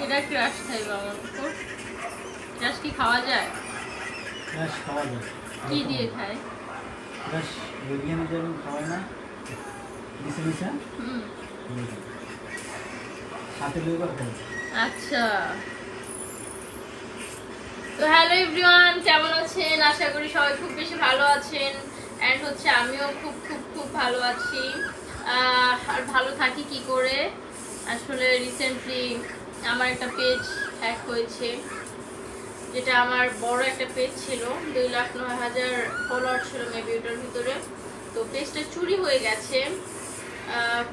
এটা ক্রাশ খাইবা আমার উপর? ক্রাশ কি খাওয়া যায়? ক্রাশ খাওয়া যায়। কি দিয়ে খায়? ক্রাশ বিরিয়ানি যেমন খাওয়ায় না, নিচে নিচে হুম। হাতে দুইবার খাই। আচ্ছা, তো হ্যালো এভরিওয়ান, কেমন আছেন? আশা করি সবাই খুব বেশি ভালো আছেন। অ্যান্ড হচ্ছে আমিও খুব খুব খুব ভালো আছি। আর ভালো থাকি কি করে, আসলে রিসেন্টলি আমার একটা পেজ হ্যাক হয়েছে, যেটা আমার বড় একটা পেজ ছিল, 2,09,000 ফলোয়ার ছিল মেবি ওটার ভিতরে। তো পেজটা চুরি হয়ে গেছে।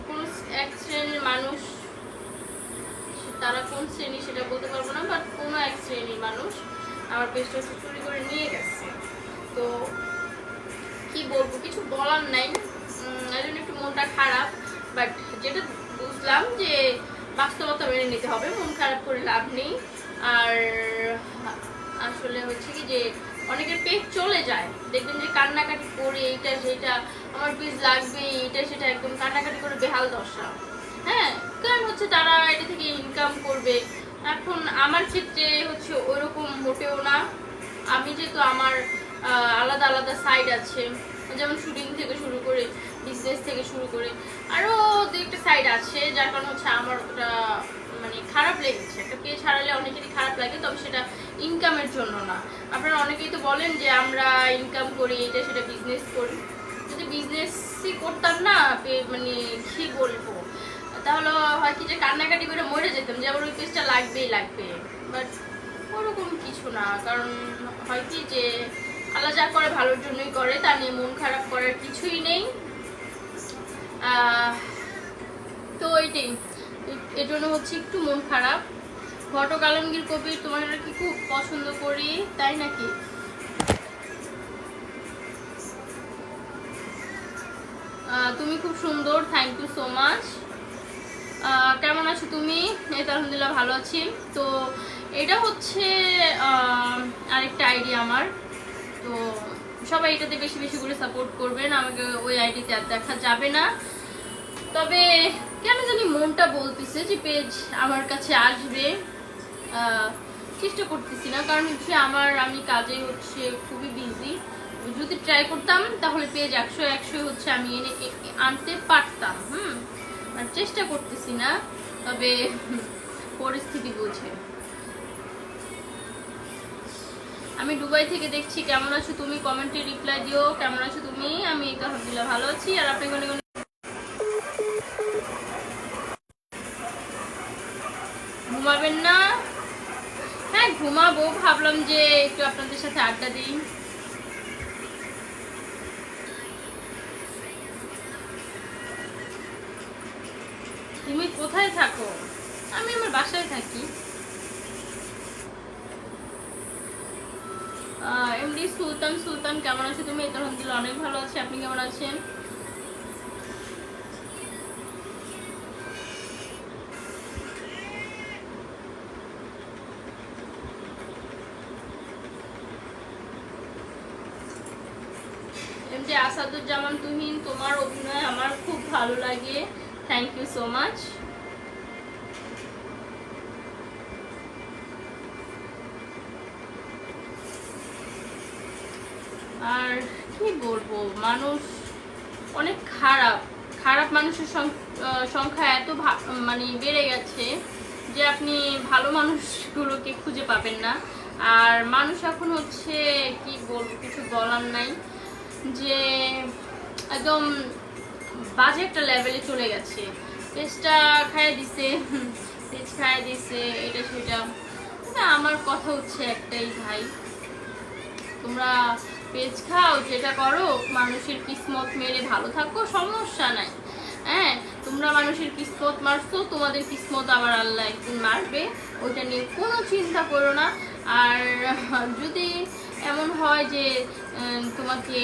কোন এক শ্রেণীর মানুষ, তারা কোন শ্রেণী সেটা বলতে পারবো না, বাট কোনো এক শ্রেণীর মানুষ আমার পেজটা চুরি করে নিয়ে গেছে। তো কি বলবো, কিছু বলার নাই, এই জন্য একটু মনটা খারাপ। বাট যেটা বুঝলাম যে বাস্তবতা মেনে নিতে হবে, মন খারাপ করে লাভ নেই। আর আসলে হচ্ছে কি যে অনেকের পেজ চলে যায়, দেখবেন যে কান্নাকাটি করে এইটা সেটা, আমার পেজ লাগবে এইটা সেটা, একদম কান্নাকাটি করে বেহাল দশা। হ্যাঁ, কারণ হচ্ছে তারা এটা থেকে ইনকাম করবে। এখন আমার ক্ষেত্রে হচ্ছে ওইরকম মোটেও না। আমি যেহেতু আমার আলাদা আলাদা সাইড আছে, যেমন শুটিং থেকে শুরু করে বিজনেস থেকে শুরু করে আরও দু একটা সাইড আছে, যার কারণে হচ্ছে আমার ওটা মানে খারাপ লেগেছে। একটা পেজ হারালে অনেকেরই খারাপ লাগে, তবে সেটা ইনকামের জন্য না। আপনারা অনেকেই তো বলেন যে আমরা ইনকাম করি, এটা সেটা বিজনেস করি। যদি বিজনেসই করতাম না, মানে কি বলবো, তাহলে হয় কি যে কান্নাকাটি করে মরে যেতাম যে আমার ওই পেজটা লাগবেই লাগবে। বাট ওরকম কিছু না, কারণ হয় কি যে আল্লাহ যা করে ভালোর জন্যই করে, তা নিয়ে মন খারাপ করার কিছুই নেই। তো এইটাই, এর জন্য হচ্ছে একটু মন খারাপ। ঘটক আলমগীর কবির, তোমার কি খুব পছন্দ করি তাই নাকি? তুমি খুব সুন্দর, থ্যাংক ইউ সো মাচ। কেমন আছো তুমি? এই তো আলহামদুলিল্লাহ ভালো আছি। তো এটা হচ্ছে আরেকটা আইডিয়া আমার, তো সবাই এটাতে বেশি বেশি করে সাপোর্ট করবেন। আমাকে ওই আইডিতে আর দেখা যাবে না, তবে কেন জানি মনটা বলতেছে যে পেজ আমার কাছে আসবে। চেষ্টা করতেছি না, কারণ হচ্ছে আমি কাজে হচ্ছে খুবই বিজি। যদি ট্রাই করতাম তাহলে পেজ 100 হচ্ছে আমি আনতে পারতাম। আর চেষ্টা করতেছি না, তবে পরিস্থিতি বুঝে। আমি দুবাই থেকে দেখছি। কেমন আছো তুমি? কমেন্টে রিপ্লাই দিও, কেমন আছো তুমি? আমি তো আলহামদুলিল্লাহ ভালো আছি। আর আপনি ঘুমাবেন না? হ্যাঁ ঘুমাবো, ভাবলাম যে একটু আপনাদের সাথে আড্ডা দিই। তুমি কোথায় থাকো? আমি আমার বাসায় থাকি। এমডি সুলতান, কেমন আছো তুমি? এই তো আলহামদুলিল্লাহ অনেক ভালো আছি। আপনি কেমন আছেন? এমডি আসাদুজ্জামান তুহিন, তোমার অভিনয় আমার খুব ভালো লাগে, থ্যাংক ইউ সো মাচ। আর কি বলবো, মানুষ অনেক খারাপ। খারাপ মানুষের সংখ্যা এত মানে বেড়ে গেছে যে আপনি ভালো মানুষগুলোকে খুঁজে পাবেন না। আর মানুষ এখন হচ্ছে কি বলবো, কিছু বলার নাই, যে একদম বাজে একটা লেভেলে চলে গেছে। পেজটা খাইয়ে দিছে, পেজ খাইয়ে দিছে, এটা সেটা। আমার কথা হচ্ছে একটাই, ভাই তোমরা পেজ খাও, যেটা করো, মানুষের কিসমত মেরে ভালো থাকো, সমস্যা নাই। হ্যাঁ, তোমরা মানুষের কিসমত মারছো, তোমাদের কিসমত আবার আল্লাহ একদিন মারবে, ওইটা নিয়ে কোনো চিন্তা করো না। আর যদি এমন হয় যে তোমাকে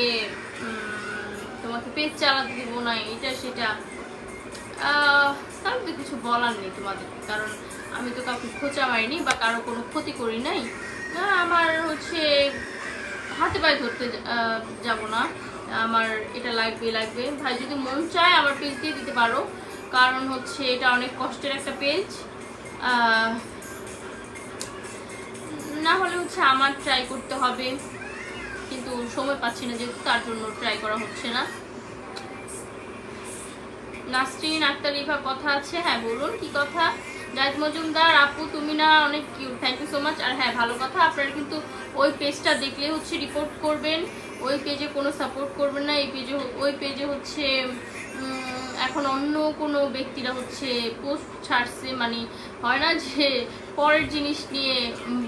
তোমাকে পেজ চালাতে দিব না, এটা সেটা, তাহলে তো কিছু বলার নেই তোমাদের, কারণ আমি তো কাউকে খোঁচা মারিনি বা কারো কোনো ক্ষতি করি নাই। আমার হচ্ছে হাতে পায়ে ধরতে যাব না, আমার এটা লাগবে লাগবে। ভাই যদি মন চায় আমার পেজ দিয়ে দিতে পারো, কারণ হচ্ছে এটা অনেক কষ্টের একটা পেজ। না হলে হচ্ছে আমার ট্রাই করতে হবে, কিন্তু সময় পাচ্ছি না যেহেতু, তার জন্য ট্রাই করা হচ্ছে না। নাসরিন আক্তার রিফা কথা আছে? হ্যাঁ বলুন, কি কথা? জাহিদ মজুমদার আপু তুমি না অনেক cute, thank you so much. আর হ্যাঁ ভালো কথা, আপনারা কিন্তু ওই পেজটা দেখলে হচ্ছে রিপোর্ট করবেন, ওই পেজে কোনো সাপোর্ট করবেন না। এই পেজে, ওই পেজে হচ্ছে এখন অন্য কোনো ব্যক্তিরা হচ্ছে পোস্ট ছাড়ছে, মানে হয় না যে পরের জিনিস নিয়ে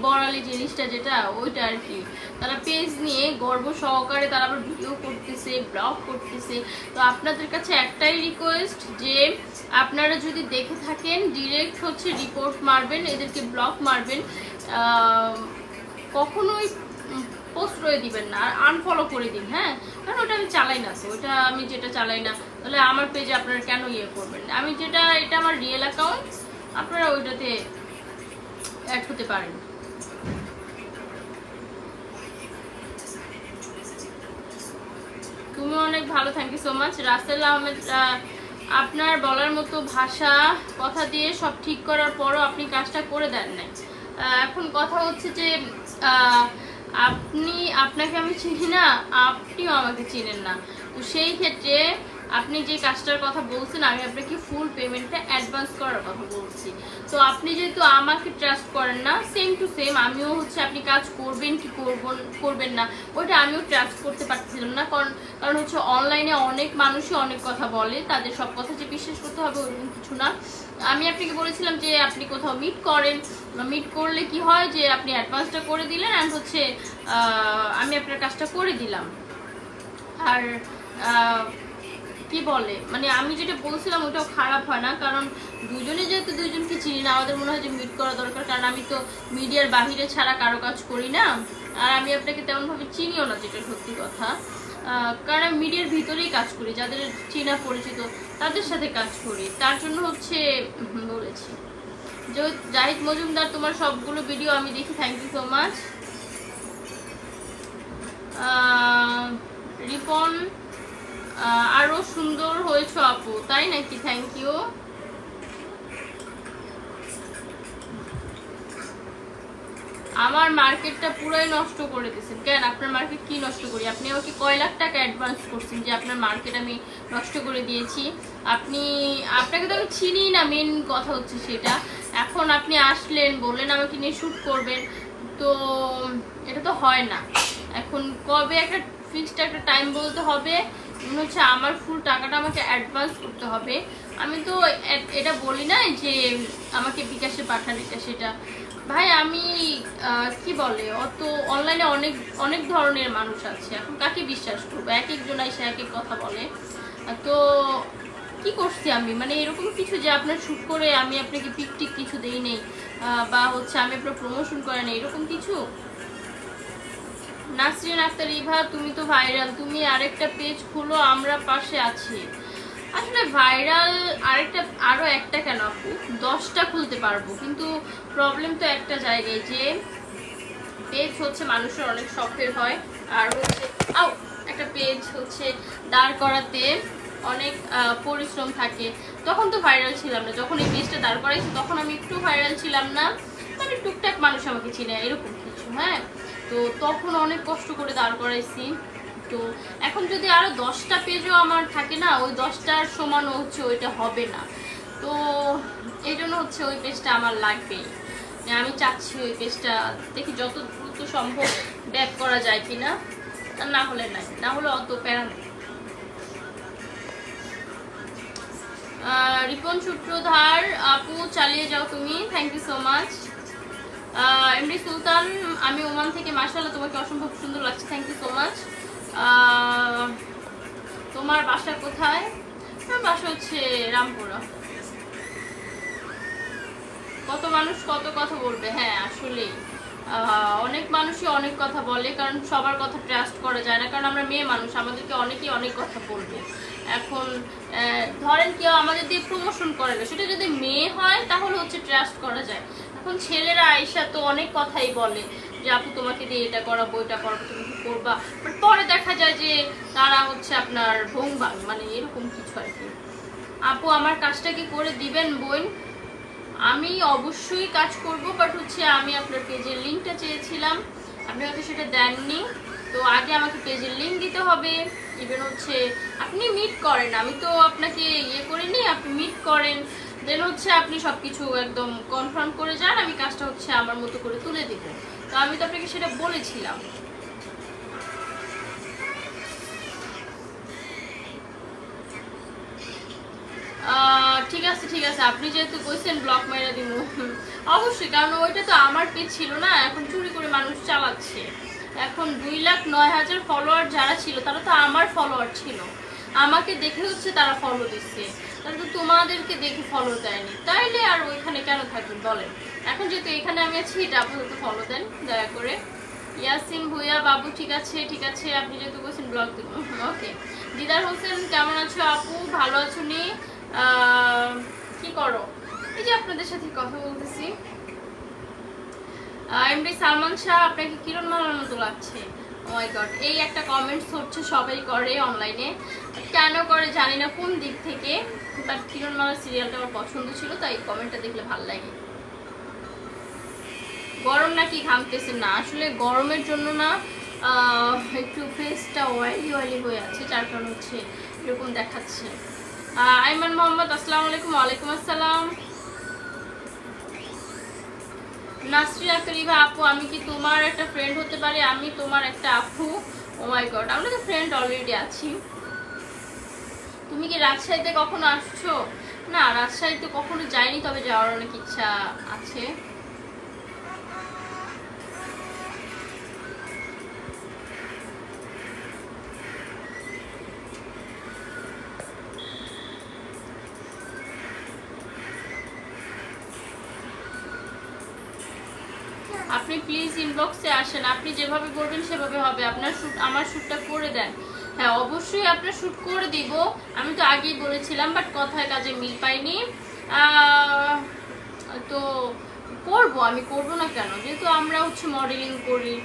বড়ালি জিনিসটা যেটা, ওইটা আর কি। তারা পেজ নিয়ে গর্ব সহকারে তারা আবার ভিডিও করতেছে, ব্লগ করতেছে। তো আপনাদের কাছে একটাই রিকোয়েস্ট যে আপনারা যদি দেখে থাকেন ডিরেক্ট হচ্ছে রিপোর্ট মারবেন, এদেরকে ব্লক মারবেন, কখনোই পোস্ট করে দিবেন না, আর আনফলো করে দিন। হ্যাঁ, কারণ ওটা আমি চালাই না, তো ওটা আমি যেটা চালাই না, তাহলে আমার পেজে আপনারা কেন ইয়ে করবেন? আমি যেটা, এটা আমার রিয়েল অ্যাকাউন্ট, আপনারা ওইটাতে অ্যাড হতে পারেন। তুমি অনেক ভালো, thank you so much. Rasel Ahmed, আপনার বলার মতো ভাষা, কথা দিয়ে সব ঠিক করার পরও আপনি কাজটা করে দেন নাই। এখন কথা হচ্ছে যে আপনাকে আমি চিনি না, আপনিও আমাকে চিনেন না। তো সেই ক্ষেত্রে আপনি যে কাজটার কথা বলছেন, আমি আপনাকে ফুল পেমেন্টটা অ্যাডভান্স করার কথা বলছি। তো আপনি যেহেতু আমাকে ট্রাস্ট করেন না, সেম টু সেম আমিও হচ্ছে আপনি কাজ করবেন কি করবেন না ওইটা আমিও ট্রাস্ট করতে পারছিলাম না। কারণ হচ্ছে অনলাইনে অনেক মানুষই অনেক কথা বলে, তাদের সব কথা যে বিশ্বাস করতে হবে ওরকম কিছু না। আমি আপনাকে বলেছিলাম যে আপনি কোথাও মিট করেন, মিট করলে কি হয় যে আপনি অ্যাডভান্সটা করে দিলেন, অ্যান্ড হচ্ছে আমি আপনার কাজটা করে দিলাম। আর কি বলে, মানে আমি যেটা বলছিলাম ওটাও খারাপ হয় না, কারণ দুজনে যেহেতু দুজনকে চিনি না, আমাদের মনে হয় যে মিট করা দরকার। কারণ আমি তো মিডিয়ার বাহিরে ছাড়া কারো কাজ করি না, আর আমি আপনাকে তেমনভাবে চিনিও না, যেটা সত্যি কথা। কারণ আমি মিডিয়ার ভিতরেই কাজ করি, যাদের চেনা পরিচিত তাদের সাথে কাজ করি, তার জন্য হচ্ছে বলেছি। যে জাহিদ মজুমদার, তোমার সবগুলো ভিডিও আমি দেখি, thank you so much. Ripon, আরো সুন্দর হয়েছে আপু, তাই নাকি? Thank you. আমার মার্কেটটা পুরোই নষ্ট করে দিয়েছেন। কেন, আপনার মার্কেট কি নষ্ট করি? আপনি আমাকে কয় লাখ টাকা অ্যাডভান্স করছেন যে আপনার মার্কেট আমি নষ্ট করে দিয়েছি? আপনাকে তো আমি চিনি না, মেন কথা হচ্ছে সেটা। এখন আপনি আসলেন, বললেন আমাকে নিয়ে শ্যুট করবেন, তো এটা তো হয় না। এখন কবে একটা ফিক্সড একটা টাইম বলতে হবে, মনে হচ্ছে আমার ফুল টাকাটা আমাকে অ্যাডভান্স করতে হবে। আমি তো এটা বলি না যে আমাকে বিকাশে পাঠান এটা সেটা। ভাই আমি কি বলে, অত অনলাইনে অনেক অনেক ধরনের মানুষ আছে, এখন কাকে বিশ্বাস করবো? এক একজন এসে এক এক কথা বলে। তো কি করছি আমি, মানে এরকম কিছু যে আপনার শ্যুট করে আমি আপনাকে পিক টিক কিছু দেই নেই, বা হচ্ছে আমি আপনার প্রমোশন করে নেই, এরকম কিছু। নাসরিন আক্তার রিভা, তুমি তো ভাইরাল, তুমি আরেকটা পেজ খুলো, আমরা পাশে আছি। আসলে ভাইরাল আরো একটা কেন আপু, 10টা খুলতে পারবো, কিন্তু প্রবলেম তো একটা জায়গায় যে পেজ হচ্ছে মানুষের অনেক শখের হয়, আর হচ্ছে একটা পেজ হচ্ছে দাঁড় করাতে অনেক পরিশ্রম থাকে। তখন তো ভাইরাল ছিলাম না, যখন এই পেজটা দাঁড় করাইছি তখন আমি একটু ভাইরাল ছিলাম না, মানে টুকটাক মানুষ আমাকে চিনে এরকম কিছু। হ্যাঁ, তো তখন অনেক কষ্ট করে দাঁড় করাইছি। তো এখন যদি আরো 10টা পেজও আমার থাকে না, ওই 10টার সমানও হচ্ছে ওইটা হবে না। তো এই জন্য হচ্ছে ওই পেজটা আমার লাগবেই। আমি চাচ্ছি ওই পেজটা দেখি যত দ্রুত সম্ভব ব্যাক করা যায় কিনা, না হলে নাই, না হলে অত প্যারা নেই। রিপন সূত্রধার আপু, চালিয়ে যাও তুমি, thank you so much. M D Sultan, আমি ওমান থেকে, মাশাআল্লাহ তোমাকে অসম্ভব সুন্দর লাগছে, থ্যাংক ইউ সো মাচ। তোমার বাসা কোথায়? আমার বাসা হচ্ছে রামপুরা। কত মানুষ কত কথা বলবে, হ্যাঁ আসলে অনেক মানুষই অনেক কথা বলে, কারণ সবার কথা ট্রাস্ট করা যায় না, কারণ আমরা মেয়ে মানুষ, আমাদেরকে অনেকেই অনেক কথা বলবে। এখন ধরেন কেউ আমাদের দিয়ে প্রমোশন করে না, সেটা যদি মেয়ে হয় তাহলে হচ্ছে ট্রাস্ট করা যায়। এখন ছেলেরা আইসা তো অনেক কথাই বলে যে আপু তোমাকে দিয়ে এটা করাবো এটা করাবো, তুমি কি করবা, বাট পরে দেখা যায় যে তারা হচ্ছে আপনার ভোংবাং, মানে এরকম কিছু আর কি। আপু আমার কাজটা কি করে দিবেন বোন? আমি অবশ্যই কাজ করব, বাট হচ্ছে আমি আপনার পেজের লিঙ্কটা চেয়েছিলাম, আপনি হয়তো সেটা দেননি। তো আগে আমাকে পেজের লিঙ্ক দিতে হবে, ইভেন হচ্ছে আপনি মিট করেন, আমি তো আপনাকে ইয়ে করিনি, আপনি মিট করেন, দেন হচ্ছে আপনি সব কিছু একদম কনফার্ম করে যান, আমি কাজটা হচ্ছে আমার মতো করে তুলে দিব। তো আমি তো আপনাকে সেটা বলেছিলাম। ঠিক আছে ঠিক আছে, আপনি যেহেতু কইছেন ব্লক মাইরা দিব, অবশ্যই, কারণ ওইটা তো আমার পেজ ছিল না, এখন চুরি করে মানুষ চালাচ্ছে। এখন 2,09,000 ফলোয়ার যারা ছিল তারা তো আমার ফলোয়ার ছিল, আমাকে দেখে হচ্ছে তারা ফলো দিচ্ছে, তারা তো তোমাদেরকে দেখে ফলো দেয়নি, তাইলে আর ওইখানে কেন থাকবেন বলেন? এখন যেহেতু এখানে আমি আছি, এটা আপাতত ফলো দেন দয়া করে। ইয়াসিন ভুইয়া বাবু, ঠিক আছে ঠিক আছে, আপনি যেহেতু বলছেন ব্লগ দিব, ওকে। দিদার হোসেন কেমন আছো আপু? ভালো আছো নি? কি করো? এই যে আপনাদের সাথে কথা বলতেছি। এমডি সালমান শাহ, আপনাকে কিরণ মালার মতো লাগছে। ও মাই গড, এই একটা কমেন্টস হচ্ছে সবাই করে অনলাইনে, কেন করে জানি না কোন দিক থেকে, বাট কিরণ মালার সিরিয়ালটা আমার পছন্দ ছিল, তাই কমেন্টটা দেখলে ভালো লাগে। গরম নাকি ঘামতেছেন? না, আসলে গরমের জন্য না, একটু ফেসটা অয়েলি অয়েলি হয়ে আছে, যার কারণ হচ্ছে এরকম দেখাচ্ছে। আইমান মোহাম্মদ, আসসালামু আলাইকুম। ওয়ালাইকুম আসসালাম। নাসরিন আক্তারিভা আপু, আমি কি তোমার একটা ফ্রেন্ড হতে পারি? আমি তোমার একটা আপু? ও মাই গড, আমরা তো ফ্রেন্ড অলরেডি আছি। তুমি কি রাজশাহীতে কখনো আসছো? না, রাজশাহীতে কখনো যাইনি, তবে যাওয়ার অনেক ইচ্ছা আছে। আপনি প্লিজ ইনবক্সে আসেন, আপনি যেভাবে বলবেন সেভাবে হবে। আপনার শ্যুট, আমার শ্যুটটা করে দেন। হ্যাঁ অবশ্যই আপনার শ্যুট করে দিব, আমি তো আগেই বলেছিলাম, বাট কথায় কাজে মিল পাইনি। তো করবো, আমি করবো না কেন, যেহেতু আমরা হচ্ছে মডেলিং করি,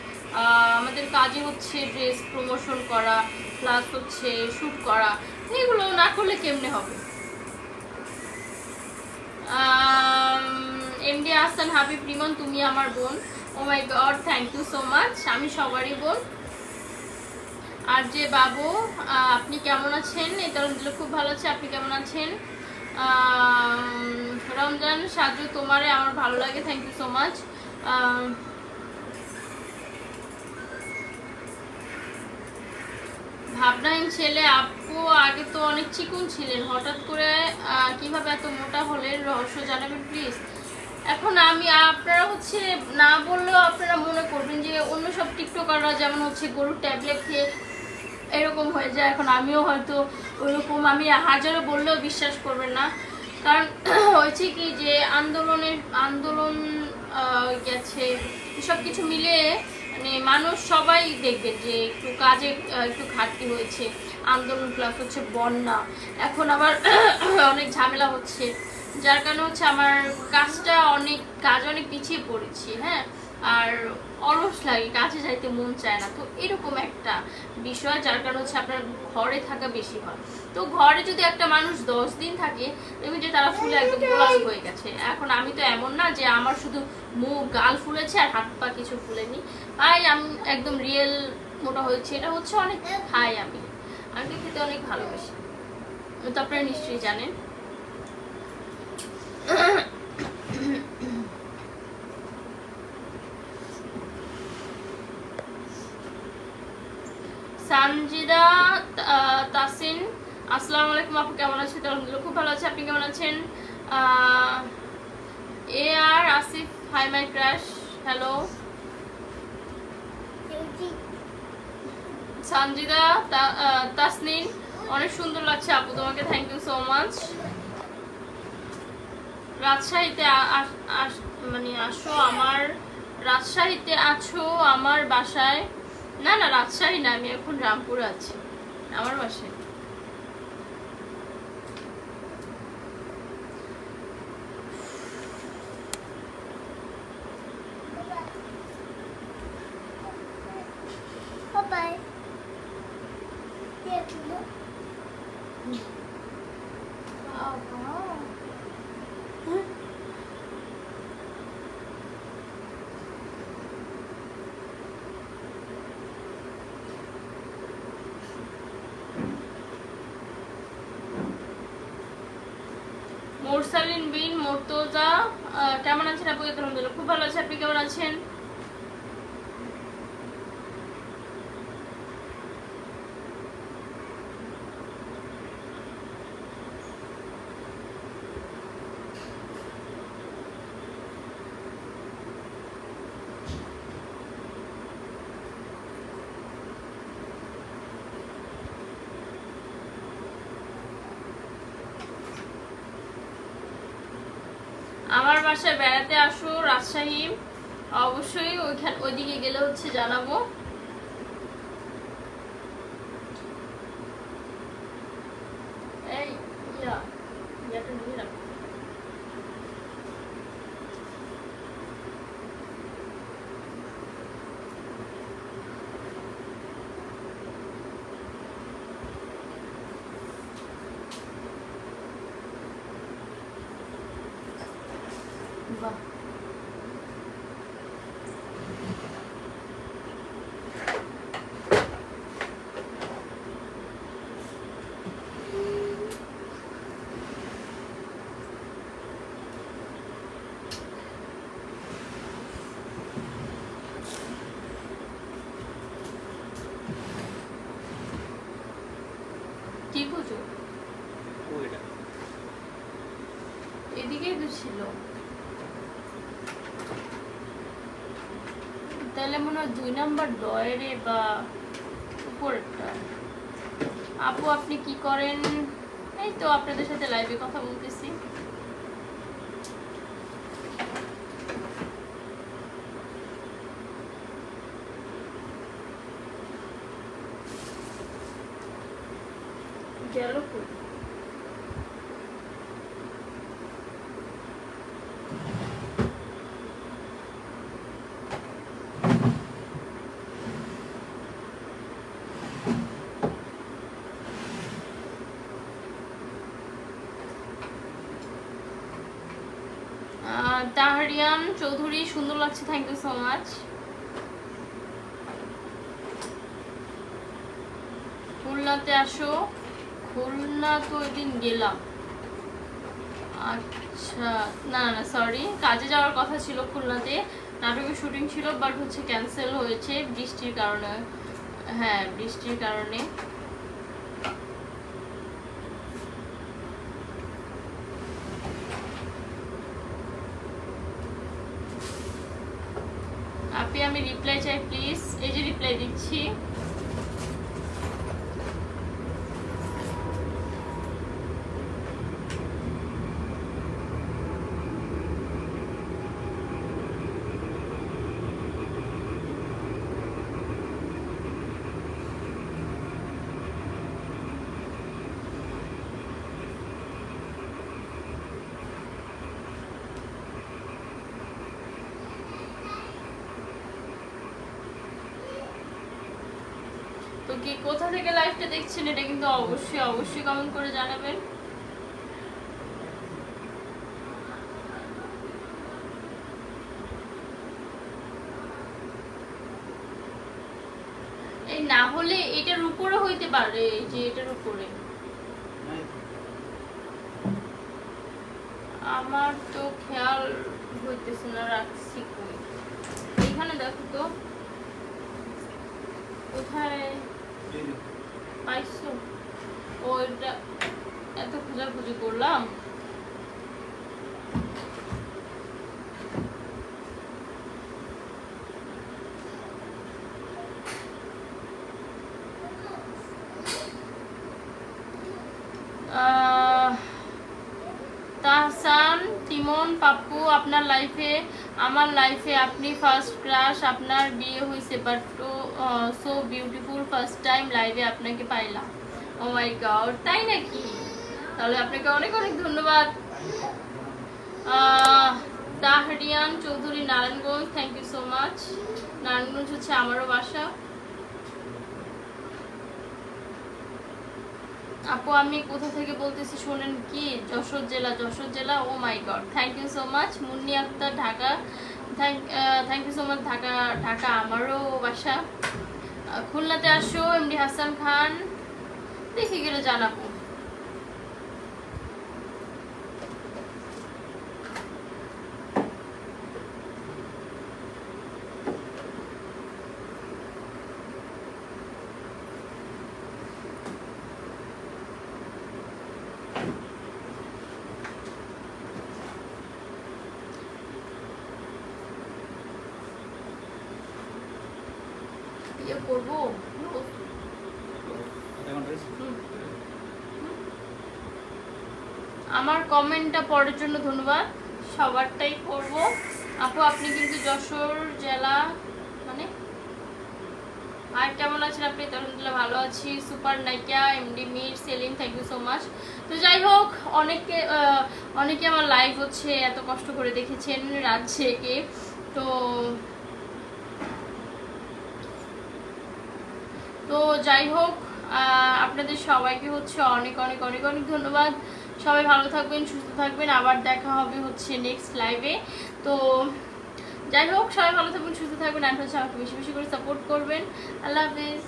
আমাদের কাজে হচ্ছে ড্রেস প্রমোশন করা প্লাস হচ্ছে শ্যুট করা, এগুলো না করলে কেমনে হবে? এমডি আহসান হাবিব রিমন, তুমি আমার বোন। Oh my god, thank you so much, আমি সবারই বোন। আর যে বাবু, আপনি কেমন আছেন? এই তরুণ খুব ভালো আছে, আপনি কেমন আছেন? রমজান সাজু, তোমারে আমার ভালো লাগে, থ্যাংক ইউ সো মাচ। ভাবনাহীন ছেলে আপু, আগে তো অনেক চিকন ছিলেন, হঠাৎ করে কিভাবে এত মোটা হলেন, রহস্য জানাবেন প্লিজ। এখন আমি, আপনারা হচ্ছে না বললেও আপনারা মনে করবেন যে অন্য সব টিকটকাররা যেমন হচ্ছে গরুর ট্যাবলেট খেয়ে এরকম হয়ে যায়, এখন আমিও হয়তো ওইরকম, আমি হাজারো বললেও বিশ্বাস করবেন না। কারণ হয়েছে কি যে আন্দোলন গেছে, সব কিছু মিলে মানে মানুষ সবাই দেখবেন যে একটু কাজে একটু ঘাটতি হয়েছে, আন্দোলন প্লাস হচ্ছে বন্যা, এখন আবার অনেক ঝামেলা হচ্ছে, যার কারণে হচ্ছে আমার কাজ অনেক পিছিয়ে পড়েছি। হ্যাঁ, আর অলস লাগে, কাজে যাইতে মন চায় না, তো এরকম একটা বিষয়, যার কারণে হচ্ছে আপনার ঘরে থাকা বেশি হয়। তো ঘরে যদি একটা মানুষ 10 দিন থাকে, দেখবেন যে তারা ফুলে একদম গোলাপি হয়ে গেছে। এখন আমি তো এমন না যে আমার শুধু মুখ গাল ফুলেছে আর হাত পা কিছু ফুলেনি, তাই আমি একদম রিয়েল মোটা হয়েছে। এটা হচ্ছে অনেক খাই আমি তো খেতে অনেক ভালোবাসি, তো আপনারা নিশ্চয়ই জানেন। সানজিদা তাসিন, আসসালামু আলাইকুম আপু, কেমন আছেন? আলহামদুলিল্লাহ খুব ভালো আছে, আপনি কেমন আছেন? A R Asif, hi my crush, hello. Sanjida Tasnin, অনেক সুন্দর লাগছে আপু তোমাকে, থ্যাংক ইউ সো মাচ। রাজশাহীতে মানে আসো আমার, রাজশাহীতে আছো আমার বাসায়? না না, রাজশাহী না, আমি এখন রামপুরে আছি আমার বাসায়। বাবা, মোরসালিন বিন মোর্তজা, কেমন আছেন আপু? আলহামদুলিল্লাহ খুব ভালো আছে, আপনি কেমন আছেন? আমার বাসায় বেড়াতে আসো রাজশাহী, অবশ্যই ওইদিকে গেলে হচ্ছে জানাবো। এই ইয়াটা নিয়ে রাখো। বাহ, কি বুঝো? এদিকেই তো ছিল, তাহলে মনে হয় 2 নাম্বার ডয়ারে বা উপরেরটা। আপু আপনি কি করেন? এই তো আপনাদের সাথে লাইভে কথা বলতেছি। গেল কই? তাহরিয়ান চৌধুরী, সুন্দর লাগছে, থ্যাংক ইউ সো মাচ। খুলনাতে আসো। খুলনা তো ওইদিন গেলাম। আচ্ছা, না না সরি, কাজে যাওয়ার কথা ছিল খুলনাতে, নাটকের শুটিং ছিল, বাট হচ্ছে ক্যান্সেল হয়েছে বৃষ্টির কারণে। হ্যাঁ, বৃষ্টির কারণে। আপনি, আমি রিপ্লাই চাই প্লিজ। এই যে রিপ্লাই দিচ্ছি। তো কি কোথা থেকে লাইভটা দেখছেন এটা কিন্তু অবশ্যই অবশ্যই কমেন্ট করে জানাবেন। এই না হলে এটার উপরে হইতে পারে, এই যে এটার উপরে। আমার তো খেয়াল হইতেছে না, রাখছি কই? এইখানে দেখো তো, কোথায় পাইছো? ও এটা এত খোঁজাখুঁজি করলাম। তাহসান, তিমন, পাপ্পু, আপনার লাইফে, আমার লাইফে আপনি ফার্স্ট ক্রাশ। আপনার বিয়ে হয়েছে but so beautiful, first time লাইভে আপনাকে পাইলাম। ও মাই গড, তাই নাকি? তাহলে আপনাকে অনেক অনেক ধন্যবাদ। Tahrian Chowdhury, Narayanganj, thank you so much. Narayanganj হচ্ছে আমারও বাসা। আপু আমি কোথা থেকে বলতেছি শোনেন কি, যশোর জেলা। Oh my god, thank you so much. Munni Akter, Dhaka. Thank you so much. Dhaka আমারও বাসা। খুলনাতে আসো। এমডি হাসান খান, দেখে গেলে জানাবো। ইয়ে করবো। আমার কমেন্টটা পড়ার জন্য ধন্যবাদ, সবারটাই করব। আপু আপনি কিন্তু যশোর জেলা মানে, আর কেমন আছেন আপনি? আলহামদুলিল্লাহ ভালো আছি। সুপার নাইকা, MD Mir, Selim, thank you so much. তো যাই হোক, অনেকে আমার লাইভ হচ্ছে এত কষ্ট করে দেখেছেন রাত জেগে। তো তো যাই হোক, আপনাদের সবাইকে হচ্ছে অনেক অনেক অনেক অনেক ধন্যবাদ। সবাই ভালো থাকবেন, সুস্থ থাকবেন, আবার দেখা হবে হচ্ছে নেক্সট লাইভে। তো যাই হোক, সবাই ভালো থাকবেন, সুস্থ থাকবেন, আর হচ্ছে আমাকে বেশি বেশি করে সাপোর্ট করবেন। আল্লাহ হাফেজ।